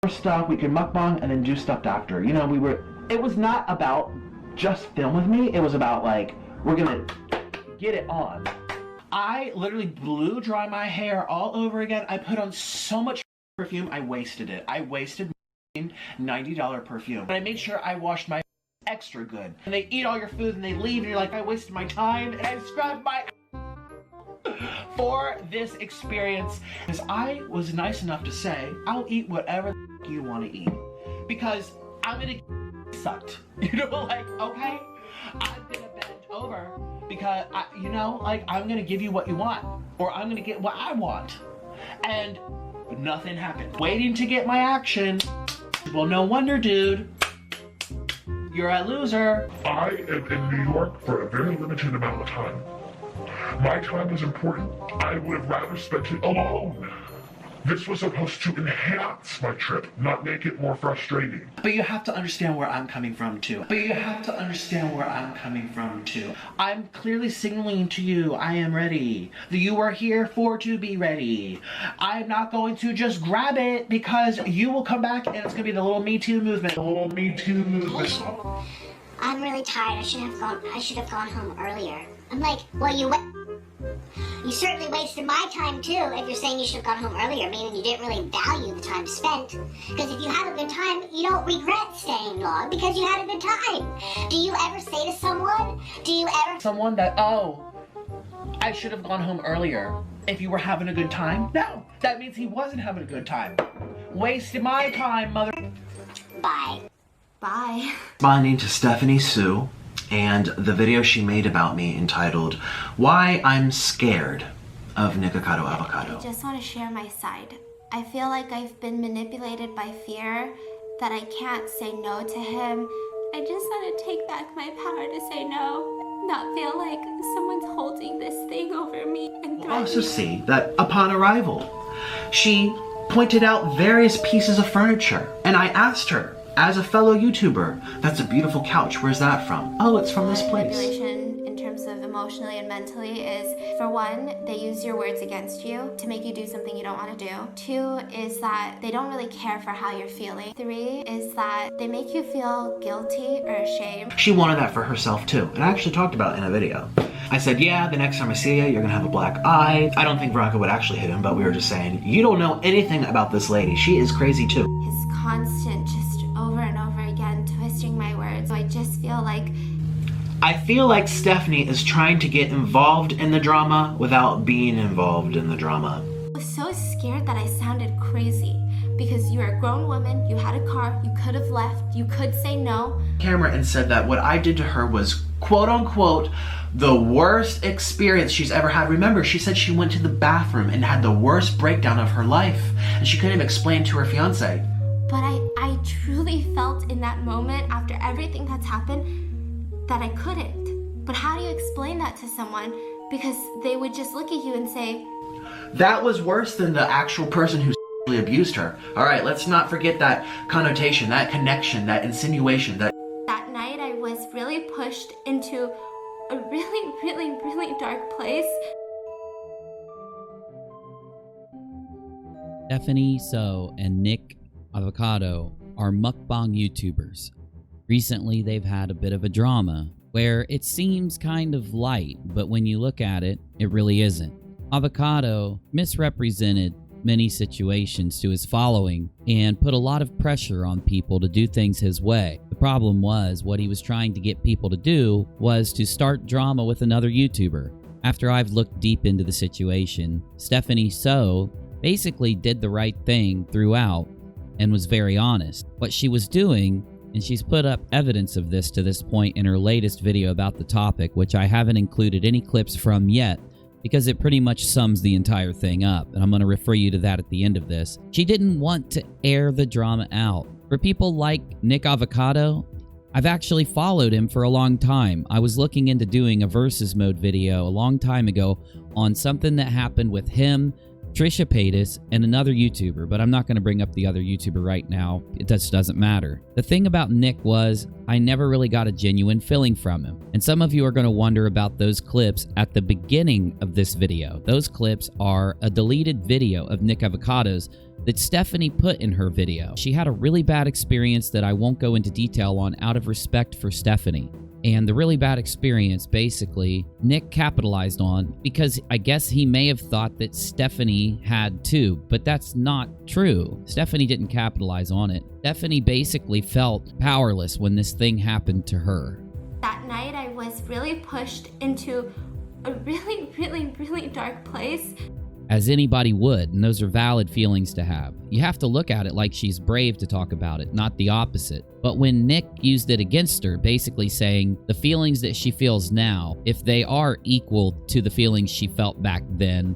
stuff. We could mukbang and then do stuff after. You know, it was not about just film with me. It was about like, we're gonna get it on. I literally blew dry my hair all over again. I put on so much perfume, I wasted it. I wasted $90 perfume. And I made sure I washed my extra good. And they eat all your food and they leave and you're like, I wasted my time and I scrubbed my for this experience. Because I was nice enough to say, I'll eat whatever you want to eat. Because I'm gonna get sucked. You know, like, okay? I'm gonna bend over because, you know, like, I'm gonna give you what you want. Or I'm gonna get what I want. And nothing happened. Waiting to get my action. Well, no wonder, dude. You're a loser. I am in New York for a very limited amount of time. My time is important. I would have rather spent it alone. This was supposed to enhance my trip, not make it more frustrating. But you have to understand where I'm coming from, too. I'm clearly signaling to you, I am ready. You are here for to be ready. I'm not going to just grab it because you will come back and it's going to be the little Me Too movement. I'm really tired. I should have gone home earlier. I'm like, well, you certainly wasted my time too if you're saying you should have gone home earlier, meaning you didn't really value the time spent. Because if you have a good time, you don't regret staying long because you had a good time. Do you ever say to someone, Someone that, oh, I should have gone home earlier if you were having a good time? No, that means he wasn't having a good time. Wasted my time, mother. Bye. Bye. Responding to Stephanie Soo and the video she made about me entitled, Why I'm Scared of Nikocado Avocado. I just want to share my side. I feel like I've been manipulated by fear, that I can't say no to him. I just want to take back my power to say no, not feel like someone's holding this thing over me and We'll also see that upon arrival, she pointed out various pieces of furniture, and I asked her, as a fellow YouTuber, that's a beautiful couch, where's that from? Oh, it's from this place. Manipulation in terms of emotionally and mentally is, for one, they use your words against you to make you do something you don't want to do. Two is that they don't really care for how you're feeling. Three is that they make you feel guilty or ashamed. She wanted that for herself too, and I actually talked about it in a video. I said, yeah, the next time I see you, you're gonna have a black eye. I don't think Veronica would actually hit him, but we were just saying, you don't know anything about this lady. She is crazy too. His constant, just over and over again, twisting my words. So I just feel like Stephanie is trying to get involved in the drama without being involved in the drama. I was so scared that I sounded crazy because you're a grown woman, you had a car, you could have left, you could say no. Camera and said that what I did to her was quote unquote the worst experience she's ever had. Remember, she said she went to the bathroom and had the worst breakdown of her life and she couldn't even explain to her fiance. But I truly felt in that moment, after everything that's happened, that I couldn't. But how do you explain that to someone? Because they would just look at you and say, that was worse than the actual person who sexually abused her. All right, let's not forget that connotation, that connection, that insinuation. That night I was really pushed into a really dark place. Stephanie Soo and Nick Avocado are mukbang YouTubers. Recently, they've had a bit of a drama where it seems kind of light, but when you look at it, it really isn't. Avocado misrepresented many situations to his following and put a lot of pressure on people to do things his way. The problem was, what he was trying to get people to do was to start drama with another YouTuber. After I've looked deep into the situation, Stephanie Soo basically did the right thing throughout and was very honest. What she was doing, and she's put up evidence of this to this point in her latest video about the topic, which I haven't included any clips from yet, because it pretty much sums the entire thing up, and I'm going to refer you to that at the end of this. She didn't want to air the drama out. For people like Nick Avocado, I've actually followed him for a long time. I was looking into doing a versus mode video a long time ago on something that happened with him, Trisha Paytas, and another YouTuber, but I'm not going to bring up the other YouTuber right now. It just doesn't matter. The thing about Nick was, I never really got a genuine feeling from him. And some of you are going to wonder about those clips at the beginning of this video. Those clips are a deleted video of Nick Avocado's that Stephanie put in her video. She had a really bad experience that I won't go into detail on out of respect for Stephanie. And the really bad experience, basically, Nick capitalized on because I guess he may have thought that Stephanie had too, but that's not true. Stephanie didn't capitalize on it. Stephanie basically felt powerless when this thing happened to her. That night I was really pushed into a really dark place. As anybody would, and those are valid feelings to have. You have to look at it like she's brave to talk about it, not the opposite. But when Nick used it against her, basically saying the feelings that she feels now, if they are equal to the feelings she felt back then,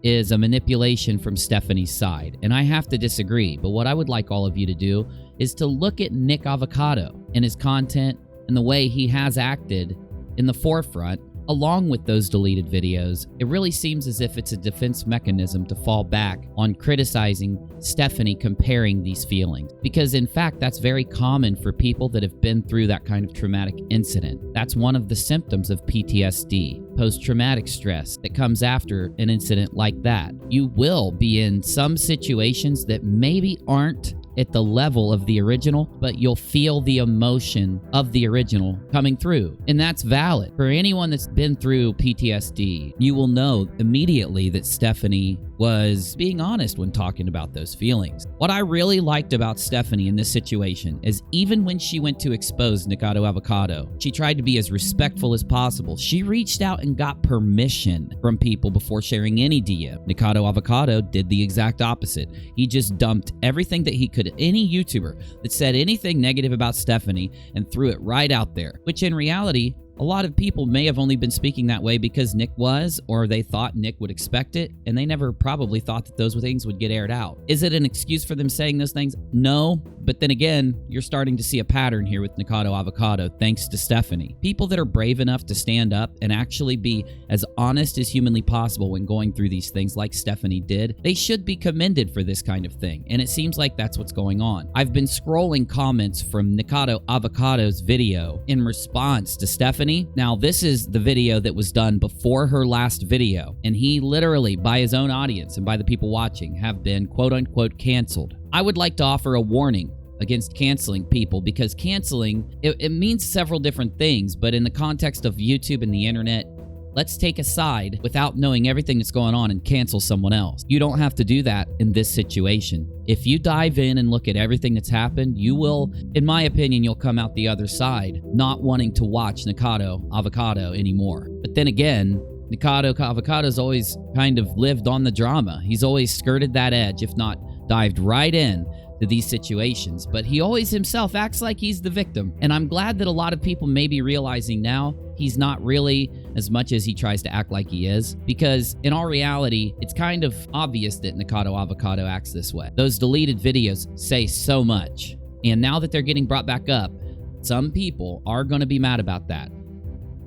is a manipulation from Stephanie's side. And I have to disagree, but what I would like all of you to do is to look at Nick Avocado and his content and the way he has acted in the forefront. Along with those deleted videos, it really seems as if it's a defense mechanism to fall back on criticizing Stephanie comparing these feelings. Because in fact, that's very common for people that have been through that kind of traumatic incident. That's one of the symptoms of PTSD, post-traumatic stress, that comes after an incident like that. You will be in some situations that maybe aren't at the level of the original, but you'll feel the emotion of the original coming through. And that's valid. For anyone that's been through PTSD, you will know immediately that Stephanie was being honest when talking about those feelings. What I really liked about Stephanie in this situation is even when she went to expose Nikocado Avocado, she tried to be as respectful as possible. She reached out and got permission from people before sharing any DM. Nikocado Avocado did the exact opposite. He just dumped everything that he could, any YouTuber that said anything negative about Stephanie, and threw it right out there, which in reality, a lot of people may have only been speaking that way because Nick was, or they thought Nick would expect it, and they never probably thought that those things would get aired out. Is it an excuse for them saying those things? No, but then again, you're starting to see a pattern here with Nikocado Avocado, thanks to Stephanie. People that are brave enough to stand up and actually be as honest as humanly possible when going through these things like Stephanie did, they should be commended for this kind of thing, and it seems like that's what's going on. I've been scrolling comments from Nikocado Avocado's video in response to Stephanie. Now, this is the video that was done before her last video, and he literally, by his own audience and by the people watching, have been quote-unquote canceled. I would like to offer a warning against canceling people, because canceling, it means several different things, but in the context of YouTube and the internet, let's take a side without knowing everything that's going on and cancel someone else. You don't have to do that in this situation. If you dive in and look at everything that's happened, you will, in my opinion, you'll come out the other side not wanting to watch Nikocado Avocado anymore. But then again, Nikocado Avocado's always kind of lived on the drama. He's always skirted that edge, if not dived right in to these situations, but he always himself acts like he's the victim. And I'm glad that a lot of people may be realizing now he's not really as much as he tries to act like he is, because in all reality, it's kind of obvious that Nikocado Avocado acts this way. Those deleted videos say so much. And now that they're getting brought back up, some people are going to be mad about that.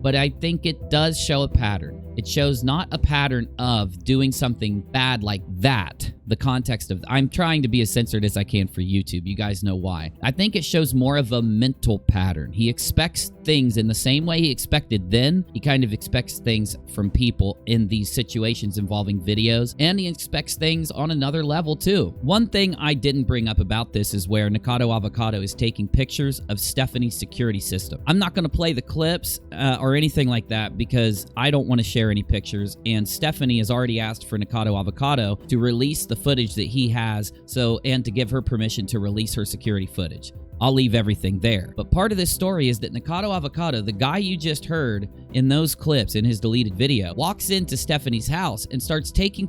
But I think it does show a pattern. It shows not a pattern of doing something bad like that. The context of, I'm trying to be as censored as I can for YouTube. You guys know why. I think it shows more of a mental pattern. He expects things in the same way he expected then. He kind of expects things from people in these situations involving videos, and he expects things on another level too. One thing I didn't bring up about this is where Nikocado Avocado is taking pictures of Stephanie's security system. I'm not going to play the clips or anything like that because I don't want to share any pictures, and Stephanie has already asked for Nikocado Avocado to release the footage that he has, and to give her permission to release her security footage. I'll leave everything there. But part of this story is that Nikocado Avocado, the guy you just heard in those clips in his deleted video, walks into Stephanie's house and starts taking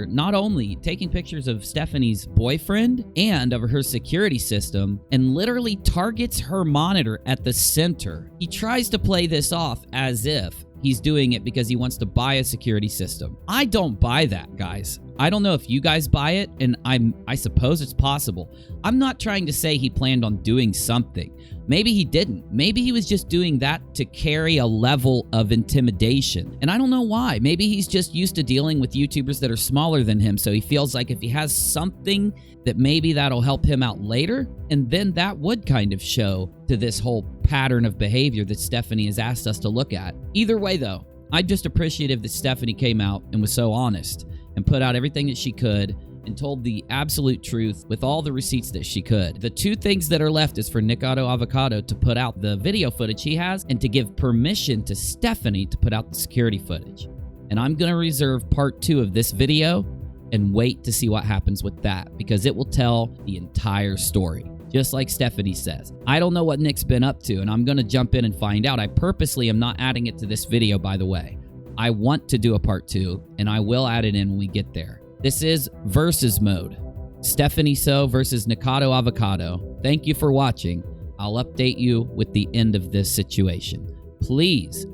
not only taking pictures of Stephanie's boyfriend and of her security system, and literally targets her monitor at the center. He tries to play this off as if he's doing it because he wants to buy a security system. I don't buy that, guys. I don't know if you guys buy it, and I suppose it's possible. I'm not trying to say he planned on doing something. Maybe he didn't. Maybe he was just doing that to carry a level of intimidation. And I don't know why. Maybe he's just used to dealing with YouTubers that are smaller than him, so he feels like if he has something that maybe that'll help him out later, and then that would kind of show to this whole pattern of behavior that Stephanie has asked us to look at. Either way, though, I'm just appreciative that Stephanie came out and was so honest and put out everything that she could and told the absolute truth with all the receipts that she could. The two things that are left is for Nikocado Avocado to put out the video footage he has and to give permission to Stephanie to put out the security footage. And I'm going to reserve part 2 of this video and wait to see what happens with that, because it will tell the entire story. Just like Stephanie says. I don't know what Nick's been up to, and I'm going to jump in and find out. I purposely am not adding it to this video, by the way. I want to do a part 2, and I will add it in when we get there. This is versus mode. Stephanie Soo versus Nikocado Avocado. Thank you for watching. I'll update you with the end of this situation. Please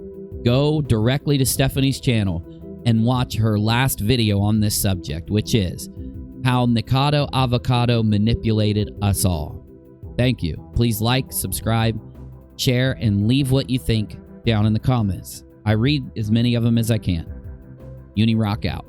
go directly to Stephanie's channel and watch her last video on this subject, which is how Nikocado Avocado manipulated us all. Thank you. Please like, subscribe, share, and leave what you think down in the comments. I read as many of them as I can. UNIRock out.